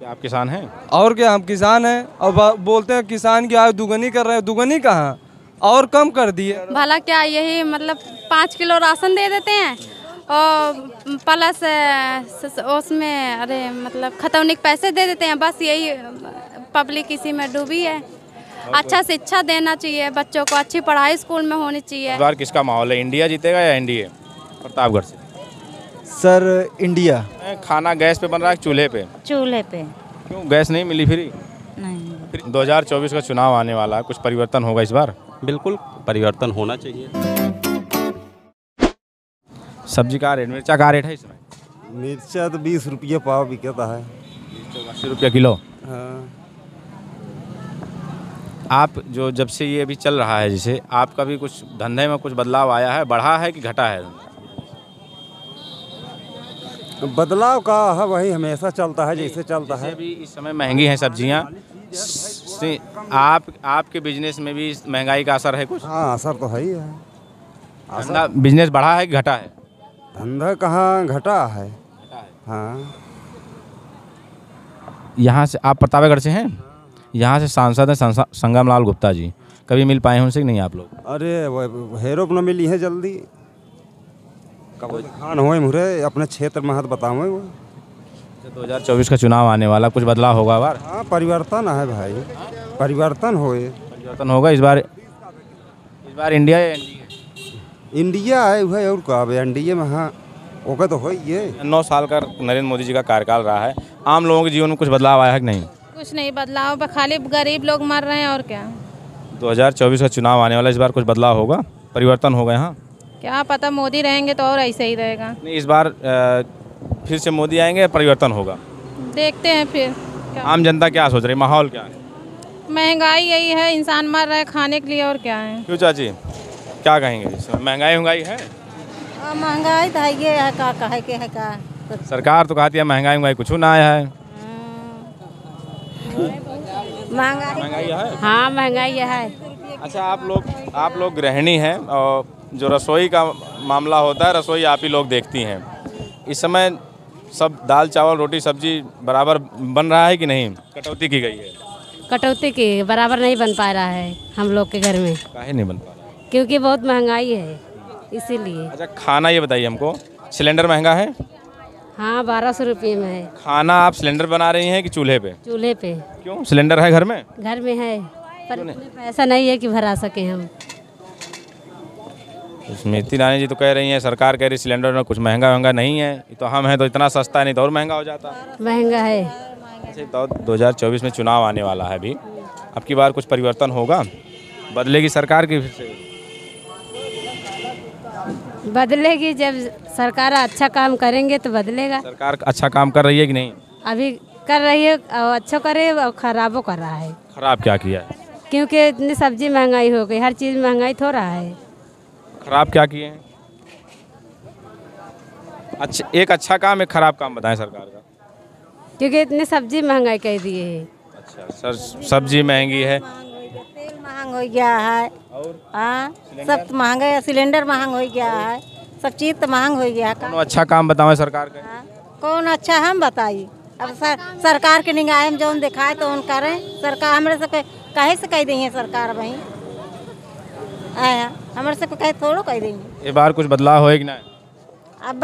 क्या आप किसान हैं? और क्या, हम किसान हैं और बोलते हैं किसान की आय दुगनी कर रहे हैं। दुगनी कहाँ, और कम कर दिए। भला क्या यही मतलब 5 किलो राशन दे देते हैं और प्लस उसमें अरे मतलब खतौनी के पैसे दे देते हैं। बस यही पब्लिक इसी में डूबी है। अच्छा शिक्षा देना चाहिए बच्चों को, अच्छी पढ़ाई स्कूल में होनी चाहिए। इस बार किसका माहौल है, इंडिया जीतेगा या एनडीए? प्रतापगढ़ से सर इंडिया। खाना गैस पे बन रहा है चूल्हे पे? चूल्हे पे। क्यों, गैस नहीं मिली फ्री? नहीं। 2024 का चुनाव आने वाला है, कुछ परिवर्तन होगा इस बार? बिल्कुल परिवर्तन होना चाहिए। सब्जी का रेट, मिर्चा का रेट है इसमें? मिर्चा तो 20 रुपये पाव बिकता है। 80 रुपये किलो। हाँ। आप जो जब से ये अभी चल रहा है, जिसे आपका भी कुछ धंधे में कुछ बदलाव आया है, बढ़ा है कि घटा है? बदलाव का है वही हमेशा चलता है जैसे चलता है। अभी इस समय महंगी हैं सब्जियां, आपके बिजनेस में भी महंगाई का असर है कुछ? हाँ असर तो है ही है। धंधा बिजनेस बढ़ा है कि घटा है? धंधा कहाँ घटा है। हाँ। यहाँ से आप प्रतापगढ़ से हैं? यहाँ से सांसद हैं संगम लाल गुप्ता जी, कभी मिल पाए हैं उनसे कि नहीं आप लोग? अरे वो हेरोप न मिली है जल्दी, कब खान हो मुरे अपने क्षेत्र में हाथ बताओ। वो 2024 का चुनाव आने वाला, कुछ बदलाव होगा बार? हाँ परिवर्तन है भाई, परिवर्तन होगा इस बार इंडिया या एनडीए? इंडिया है वह और का एनडीए में। हाँ ओके तो हो ये 9 साल का नरेंद्र मोदी जी का कार्यकाल रहा है, आम लोगों के जीवन में कुछ बदलाव आया है कि नहीं? कुछ नहीं बदलाव, खाली गरीब लोग मर रहे हैं और क्या। 2024 का चुनाव आने वाला, इस बार कुछ बदलाव होगा, परिवर्तन होगा यहाँ? क्या पता, मोदी रहेंगे तो और ऐसे ही रहेगा। नहीं, इस बार फिर से मोदी आएंगे या परिवर्तन होगा? देखते हैं फिर। आम जनता क्या सोच रही, माहौल क्या है? महंगाई यही है, इंसान मर रहा है खाने के लिए और क्या है। क्यों चाची, क्या कहेंगे इसमें? महंगाई है? महंगाई तो है, ये है का कहे के है का। सरकार तो कहती है महंगाई कुछ ना आया है। महंगाई है? हाँ महंगाई है। अच्छा, आप लोग गृहिणी हैं और जो रसोई का मामला होता है, रसोई आप ही लोग देखती हैं। इस समय सब दाल चावल रोटी सब्जी बराबर बन रहा है कि नहीं? कटौती की गई है? कटौती की बराबर नहीं बन पा रहा है हम लोग के घर में। काहे नहीं बन पा रहा? क्योंकि बहुत महंगाई है इसीलिए। अच्छा, खाना ये बताइए हमको, सिलेंडर महंगा है? हाँ 1200 रुपये में है। खाना आप सिलेंडर बना रही हैं कि चूल्हे पे? चूल्हे पे। क्यों, सिलेंडर है घर में? घर में है पर पैसा नहीं है कि भरा सके हम। स्मृति ईरानी जी तो कह रही हैं, सरकार कह रही सिलेंडर में कुछ महंगा नहीं है, तो हम हैं तो इतना सस्ता है, नहीं तो और महंगा हो जाता। महंगा है। अच्छा, तो 2024 में चुनाव आने वाला है अभी, अब की बार कुछ परिवर्तन होगा, बदलेगी सरकार की फिर से? बदलेगी, जब सरकार अच्छा काम करेंगे तो बदलेगा। सरकार अच्छा काम कर रही है कि नहीं? अभी कर रही है, अच्छा करे और खराबो कर रहा है। खराब क्या किया है? क्योंकि इतनी सब्जी महंगाई हो गई, हर चीज़ महंगाई थोड़ा है। खराब क्या किए हैं? अच्छा, एक अच्छा काम एक खराब काम बताएं सरकार का। क्योंकि इतनी सब्जी महंगाई कर दिए है। अच्छा सर, सब्जी महंगी है, तेल महंग हो गया है और सब महंगा है, सिलेंडर महंग हो गया है, सब चीज़ तो महंग हो गया है। कौन अच्छा काम बताओ सरकार का? कौन अच्छा हम बताइए, अब सरकार के निगाह में जो दिखाए तो उन करें। सरकार हमारे से कहे से कह देंगे सरकार भाई आया, हमारे से कहे थोड़ो कह देंगे। ये बार कुछ बदलाव होए कि ना? अब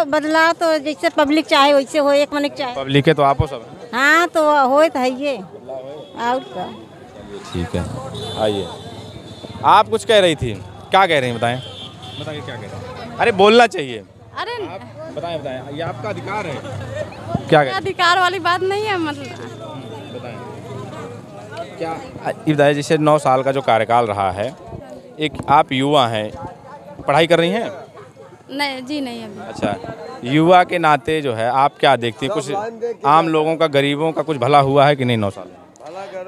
बदलाव तो जैसे पब्लिक चाहे वैसे हो, एक मनिक चाहे। पब्लिक है तो आपो सब है? हाँ तो हो तो है ये और क्या। ठीक है, आइए। आप कुछ कह रही थी, क्या कह रही हैं बताएं? बताइए क्या कह रही हैं? अरे बोलना चाहिए। अरे बताएं, ये आपका अधिकार है। क्या कह? अधिकार वाली बात नहीं है, मतलब बताएं क्या? ये बताइए, जैसे 9 साल का जो कार्यकाल रहा है, एक आप युवा हैं, पढ़ाई कर रही हैं? नहीं जी, नहीं अभी। अच्छा, युवा के नाते जो है आप क्या देखती हैं, कुछ आम लोगों का, गरीबों का कुछ भला हुआ है कि नहीं 9 साल में?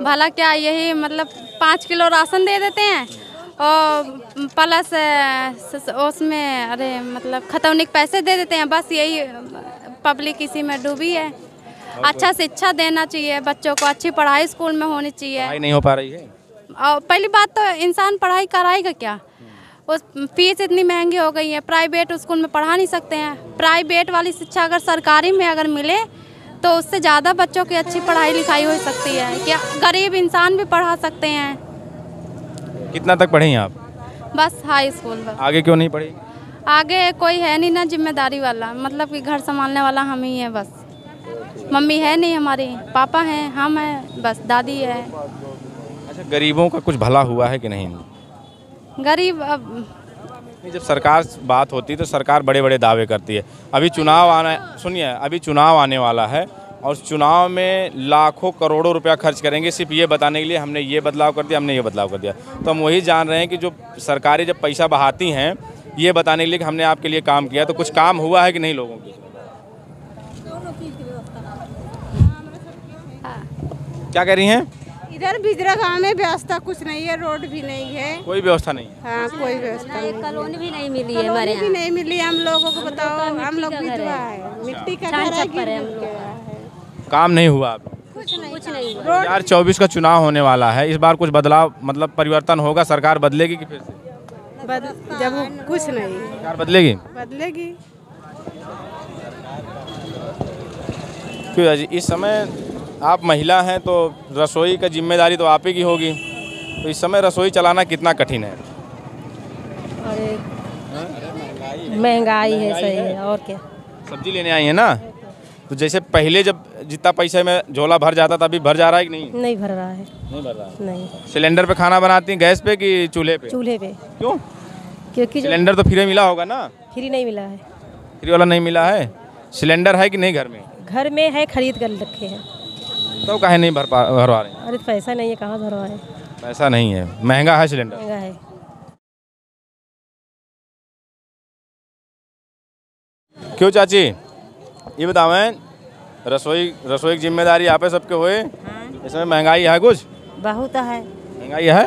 भला क्या यही मतलब 5 किलो राशन दे देते हैं और प्लस उसमें अरे मतलब खतौनी के पैसे दे देते हैं। बस यही पब्लिक इसी में डूबी है। अच्छा शिक्षा देना चाहिए बच्चों को, अच्छी पढ़ाई स्कूल में होनी चाहिए। पढ़ाई नहीं हो पा रही है? और पहली बात तो इंसान पढ़ाई कराएगा क्या, उस फीस इतनी महंगी हो गई है, प्राइवेट स्कूल में पढ़ा नहीं सकते हैं। प्राइवेट वाली शिक्षा अगर सरकारी में अगर मिले तो उससे ज़्यादा बच्चों की अच्छी पढ़ाई लिखाई हो सकती है। क्या गरीब इंसान भी पढ़ा सकते हैं। कितना तक पढ़ी हैं आप? बस हाई स्कूल बस। आगे क्यों नहीं पढ़ी? आगे कोई है नहीं ना जिम्मेदारी वाला, मतलब कि घर संभालने वाला हम ही हैं बस। मम्मी है नहीं हमारी, पापा हैं, हम हैं, बस दादी है। अच्छा, गरीबों का कुछ भला हुआ है कि नहीं? गरीब अब जब सरकार बात होती है तो सरकार बड़े बड़े दावे करती है। अभी चुनाव आना, सुनिए, अभी चुनाव आने वाला है और चुनाव में लाखों करोड़ों रुपया खर्च करेंगे सिर्फ ये बताने के लिए हमने ये बदलाव कर दिया, हमने ये बदलाव कर दिया। तो हम वही जान रहे हैं कि जो सरकारें जब पैसा बहाती हैं ये बताने के लिए कि हमने आपके लिए काम किया, तो कुछ काम हुआ है कि नहीं लोगों के? क्या कह रही हैं? इधर बिजरा गांव में व्यवस्था कुछ नहीं है, रोड भी नहीं है, कोई व्यवस्था नहीं है। हाँ कोई व्यवस्था नहीं, कॉलोनी भी नहीं मिली है हमारे भी नहीं मिली हम लोगों को। बताओ, हम लोग विधवा है, मिट्टी का घर है, गिर है। काम नहीं हुआ अभी? कुछ नहीं। 2024 का चुनाव होने वाला है, इस बार कुछ बदलाव, मतलब परिवर्तन होगा? सरकार बदलेगी कि फिर से? जब कुछ नहीं, सरकार बदलेगी? बदलेगी। क्यों जी? इस समय आप महिला हैं तो रसोई का जिम्मेदारी तो आप ही की होगी, तो इस समय रसोई चलाना कितना कठिन है? अरे महंगाई है, सही है, और क्या। सब्जी लेने आई है ना, तो जैसे पहले जब जितना पैसे में झोला भर जाता था, अभी भर जा रहा है कि नहीं? नहीं भर रहा है। नहीं भर रहा है। नहीं। सिलेंडर पे खाना बनाती हैं, गैस पे कि चूल्हे पे? चूल्हे पे। क्यों? क्योंकि सिलेंडर तो फ्री मिला होगा ना? फ्री नहीं मिला है। फ्री वाला नहीं मिला है? सिलेंडर है कि नहीं घर में? घर में है, खरीद कर रखे हैं। तो काहे नहीं भरवा रहे हैं? अरे पैसा नहीं है, कहाँ भरवाए? पैसा नहीं है, महंगा है सिलेंडर। महंगा है। क्यों चाची, ये बतावें, रसोई की जिम्मेदारी आप सबके हुए, इसमें महंगाई है कुछ? बहुत है महंगाई है?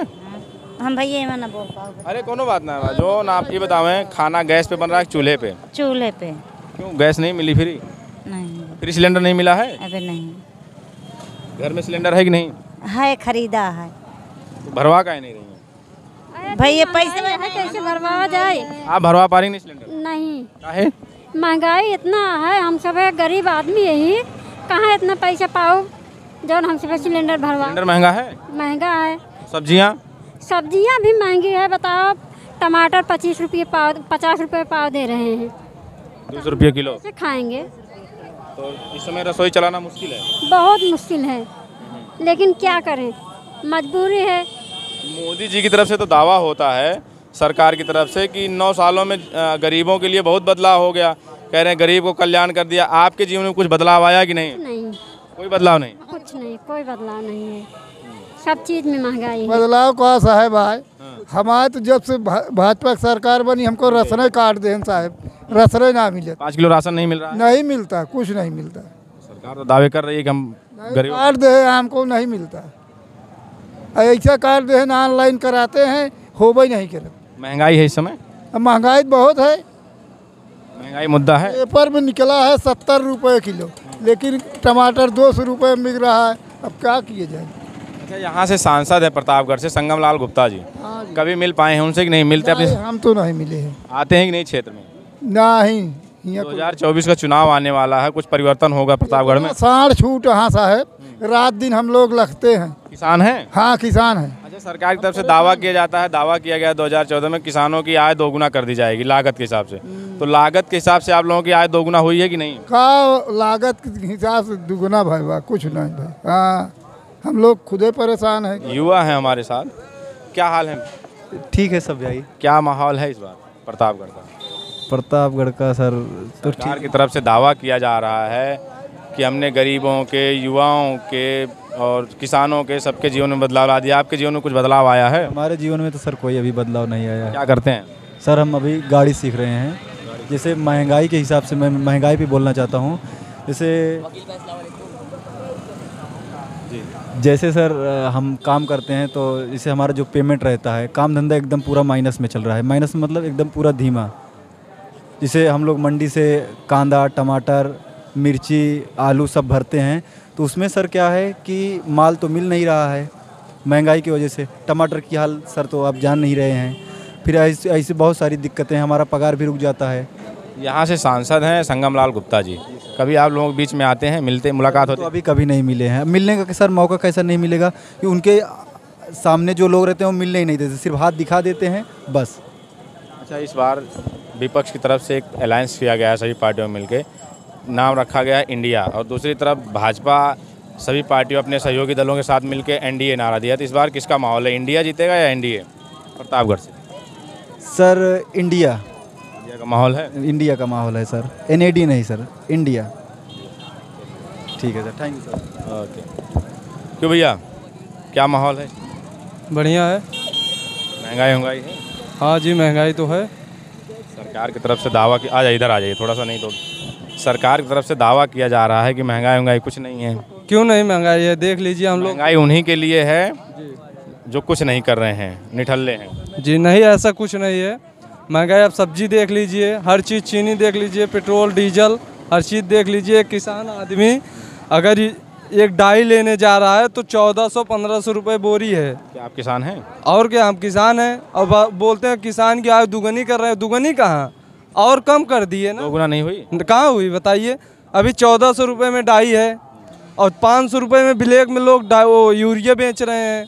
हम भैया में ना बोल पाओ। अरे कोनो बात ना, जो ना आप ये बतावें, खाना गैस पे बन रहा है चूल्हे पे? चूल्हे पे। क्यों गैस नहीं मिली? फ्री? नहीं, फ्री सिलेंडर नहीं मिला है? अभी नहीं घर में सिलेंडर है कि नहीं? है, खरीदा है। तो भरवा काहे नहीं रही है? भैया पैसे कैसे भरवा जाए? आप भरवा पा रही नहीं सिलेंडर? नहीं, काहे? महंगाई इतना है, हम सब गरीब आदमी यही, कहाँ इतना पैसा पाओ जो हम सब सिलेंडर भरवा। सिलेंडर महंगा है? महंगा है। सब्जियाँ भी महंगी है। बताओ, टमाटर 25 रुपये पाव, 50 रुपये पाव दे रहे हैं। 200 रुपये किलो। कैसे खाएंगे? तो इस समय रसोई चलाना मुश्किल है? बहुत मुश्किल है, लेकिन क्या करें, मजबूरी है। मोदी जी की तरफ से तो दावा होता है सरकार की तरफ से कि 9 सालों में गरीबों के लिए बहुत बदलाव हो गया, कह रहे हैं गरीब को कल्याण कर दिया। आपके जीवन में कुछ बदलाव आया कि नहीं? नहीं, कोई बदलाव नहीं? कुछ नहीं, कोई बदलाव नहीं है। सब चीज़ में महंगाई है। बदलाव कहाँ साहब भाई, हमारे तो जब से भाजपा की सरकार बनी हमको राशन कार्ड दें साहब, राशन ना मिले। 5 किलो राशन नहीं मिल रहा है? नहीं मिलता, कुछ नहीं मिलता। सरकार तो दावे कर रही है कि हम गरीब कार्ड दे, हमको नहीं मिलता। ऐसा कार्ड दे ना, ऑनलाइन कराते हैं, हो भी नहीं करे। महंगाई है इस समय? महंगाई बहुत है, महंगाई मुद्दा है। पेपर में निकला है 70 रुपये किलो, लेकिन टमाटर 200 रुपये मिल रहा है। अब क्या किए जाए? अच्छा, यहाँ से सांसद है प्रतापगढ़ से संगम लाल गुप्ता जी, कभी मिल पाए हैं उनसे कि नहीं मिलते? अपने हम तो नहीं मिले हैं। आते हैं कि नहीं क्षेत्र में? नहीं। 2024 का चुनाव आने वाला है, कुछ परिवर्तन होगा प्रतापगढ़ में? साढ़ छूट हाँ साहब, रात दिन हम लोग लगते हैं। किसान हैं? हाँ किसान हैं। अच्छा, सरकार की तरफ से दावा किया जाता है, दावा किया गया 2014 में किसानों की आय दोगुना कर दी जाएगी लागत के हिसाब से। तो लागत के हिसाब से आप लोगों की आय दोगुना हुई है कि नहीं? का लागत के हिसाब से दुगुना भाई, कुछ नहीं भाई। हाँ, हम लोग खुदे परेशान हैं। युवा हैं हमारे साथ, क्या हाल है? ठीक है सब भाई। क्या माहौल है इस बार प्रतापगढ़ का? प्रतापगढ़ का सर तो सरकार की तरफ से दावा किया जा रहा है कि हमने गरीबों के, युवाओं के और किसानों के सबके जीवन में बदलाव ला दिया। आपके जीवन में कुछ बदलाव आया है? हमारे जीवन में तो सर कोई अभी बदलाव नहीं आया है। क्या करते हैं सर? हम अभी गाड़ी सीख रहे हैं। जैसे महंगाई के हिसाब से मैं महंगाई पे बोलना चाहता हूँ। जैसे सर हम काम करते हैं तो जैसे हमारा जो पेमेंट रहता है, काम धंधा एकदम पूरा माइनस में चल रहा है। माइनस मतलब एकदम पूरा धीमा। जैसे हम लोग मंडी से कांदा, टमाटर, मिर्ची, आलू सब भरते हैं, तो उसमें सर क्या है कि माल तो मिल नहीं रहा है महंगाई की वजह से। टमाटर की हाल सर तो आप जान नहीं रहे हैं। फिर ऐसे बहुत सारी दिक्कतें हैं, हमारा पगार भी रुक जाता है। यहाँ से सांसद हैं संगम लाल गुप्ता जी, कभी आप लोगों के बीच में आते हैं, मिलते मुलाकात होती तो है? अभी कभी नहीं मिले हैं। मिलने का सर मौका कैसा नहीं मिलेगा कि उनके सामने जो लोग रहते हैं वो मिलने ही नहीं देते, सिर्फ हाथ दिखा देते हैं बस। अच्छा, इस बार विपक्ष की तरफ से एक अलायंस किया गया है, सभी पार्टियों में मिलकर नाम रखा गया है इंडिया, और दूसरी तरफ भाजपा सभी पार्टियों अपने सहयोगी दलों के साथ मिलकर एनडीए नारा दिया। तो इस बार किसका माहौल है, इंडिया जीतेगा या एनडीए? प्रतापगढ़ से सर इंडिया का माहौल है। इंडिया का माहौल है सर, एनएडी नहीं सर, इंडिया। ठीक है sir, thank you sir. Okay, क्यों भैया, क्या माहौल है? बढ़िया है। महंगाई है? हाँ जी, महंगाई तो है। सरकार की तरफ से दावा कि आ जाइए, इधर आ जाइए थोड़ा सा, नहीं तो सरकार की तरफ से दावा किया जा रहा है कि महंगाई कुछ नहीं है। क्यों नहीं महंगाई है? देख लीजिए, हम लोग महंगाई उन्हीं के लिए है जो कुछ नहीं कर रहे हैं, निठल्ले हैं। जी नहीं, ऐसा कुछ नहीं है। महंगाई, आप सब्जी देख लीजिए, हर चीज़, चीनी देख लीजिए, पेट्रोल डीजल हर चीज़ देख लीजिए। किसान आदमी अगर एक डाई लेने जा रहा है तो 1400-1500 रुपये बोरी है। क्या आप किसान हैं? और क्या, हम किसान हैं। अब बोलते हैं किसान की आय दुगनी कर रहे हैं, दुगनी कहाँ, और कम कर दिए ना। दोगुना नहीं हुई? कहाँ हुई बताइए? अभी 1400 रुपये में डाई है और 500 रुपये में ब्लैक में लोग वो यूरिया बेच रहे हैं,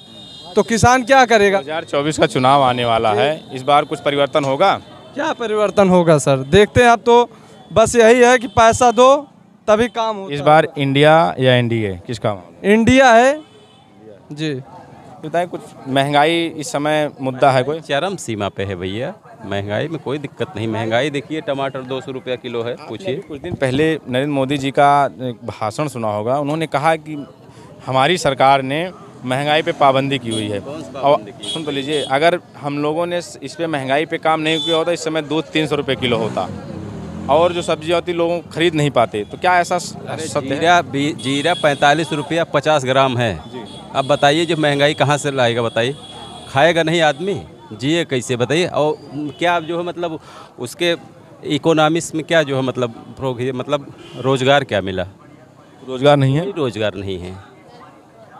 तो किसान क्या करेगा? 2024 का चुनाव आने वाला है, इस बार कुछ परिवर्तन होगा? क्या परिवर्तन होगा सर, देखते हैं। अब तो बस यही है कि पैसा दो तभी काम होता है। इस बार इंडिया या एनडीए, किसका मामला? इंडिया है जी। बताएं, कुछ महंगाई इस समय मुद्दा है कोई? चरम सीमा पे है भैया, महंगाई में कोई दिक्कत नहीं। महंगाई देखिए, टमाटर 200 रुपया किलो है। पूछिए, कुछ दिन पहले नरेंद्र मोदी जी का एक भाषण सुना होगा, उन्होंने कहा कि हमारी सरकार ने महंगाई पे पाबंदी की हुई है। और सुन तो लीजिए, अगर हम लोगों ने इस पे महंगाई पे काम नहीं किया होता, इस समय दूध 300 रुपये किलो होता, और जो सब्जियाँ होती लोग खरीद नहीं पाते। तो क्या ऐसा सत्य है? जीरा 45 रुपया 50 ग्राम है। अब बताइए, जो महंगाई कहाँ से लाएगा बताइए? खाएगा नहीं आदमी, जिए कैसे बताइए? और क्या जो है मतलब उसके इकोनॉमिक्स में क्या जो है मतलब रोज़गार क्या मिला? रोज़गार नहीं है, रोज़गार नहीं है।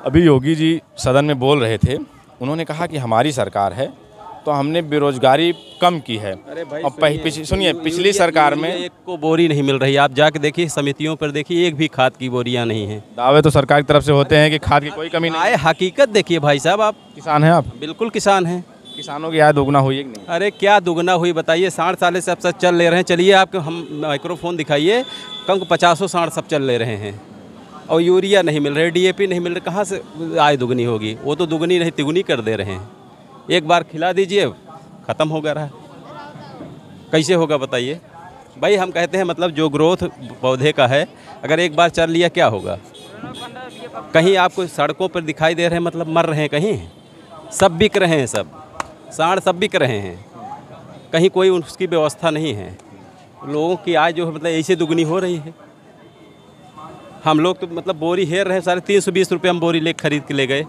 अभी योगी जी सदन में बोल रहे थे, उन्होंने कहा कि हमारी सरकार है तो हमने बेरोजगारी कम की है। और सुनिए, पिछली सरकार में एक को बोरी नहीं मिल रही। आप जाके देखिए, समितियों पर देखिए, एक भी खाद की बोरियां नहीं हैं। दावे तो सरकार की तरफ से होते हैं कि खाद की कोई कमी नहीं है। हकीकत देखिए भाई साहब। आप किसान हैं? आप बिल्कुल किसान हैं। किसानों की आय दोगुना हुई है कि नहीं? अरे क्या दुगना हुई बताइए? 60 साल से अब सब चल ले रहे हैं। चलिए, आपको हम माइक्रोफोन दिखाइए, कम 50-60 सब चल ले रहे हैं, और यूरिया नहीं मिल रहा, डीएपी नहीं मिल रहा, कहाँ से आय दुगनी होगी? वो तो दुगनी नहीं तिगुनी कर दे रहे हैं। एक बार खिला दीजिए, ख़त्म हो गया रहा। कैसे होगा बताइए भाई? हम कहते हैं मतलब जो ग्रोथ पौधे का है, अगर एक बार चल लिया क्या होगा? कहीं आपको सड़कों पर दिखाई दे रहे हैं मतलब मर रहे हैं, कहीं सब बिक रहे हैं, सब साढ़ सब बिक रहे हैं, कहीं कोई उसकी व्यवस्था नहीं है। लोगों की आय जो है मतलब ऐसे दुगनी हो रही है। हम लोग तो मतलब बोरी हेर रहे हैं, 320 रुपये हम बोरी ले खरीद के ले गए।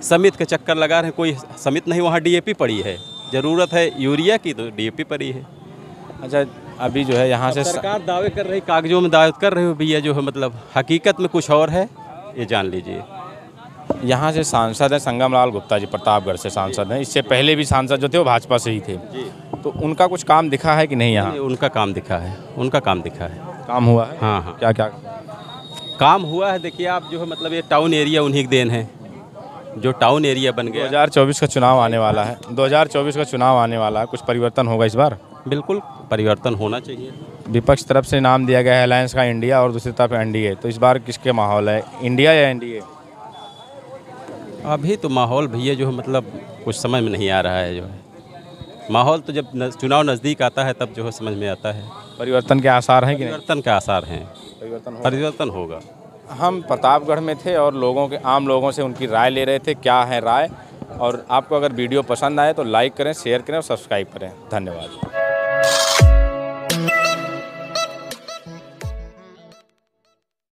समित का चक्कर लगा रहे हैं, कोई समित नहीं, वहाँ डीएपी पड़ी है। ज़रूरत है यूरिया की तो डीएपी पड़ी है। अच्छा, अभी जो है यहाँ से सरकार दावे कर रही, कागजों में दावे कर रहे हो भैया, जो है मतलब हकीकत में कुछ और है, ये जान लीजिए। यहाँ से सांसद है संगम लाल गुप्ता जी, प्रतापगढ़ से सांसद हैं। इससे पहले भी सांसद जो थे वो भाजपा से ही थे। तो उनका कुछ काम दिखा है कि नहीं यहाँ? उनका काम दिखा है, उनका काम दिखा है। काम हुआ है? हाँ हाँ। क्या क्या काम हुआ है? देखिए आप, जो है मतलब ये टाउन एरिया उन्हीं की देन है, जो टाउन एरिया बन गया। 2024 का चुनाव आने वाला है, 2024 का चुनाव आने वाला है, कुछ परिवर्तन होगा इस बार? बिल्कुल परिवर्तन होना चाहिए। विपक्ष तरफ से नाम दिया गया है अलायंस का इंडिया, और दूसरी तरफ एनडीए। तो इस बार किसके माहौल है, इंडिया या एनडीए? अभी तो माहौल भैया जो है मतलब कुछ समझ में नहीं आ रहा है। जो है माहौल तो जब चुनाव नज़दीक आता है तब जो है समझ में आता है। परिवर्तन के आसार हैं कि नहीं? परिवर्तन के आसार हैं, परिवर्तन होगा। हम प्रतापगढ़ में थे और आम लोगों से उनकी राय ले रहे थे, क्या है राय। और आपको अगर वीडियो पसंद आए तो लाइक करें, शेयर करें और सब्सक्राइब करें। धन्यवाद।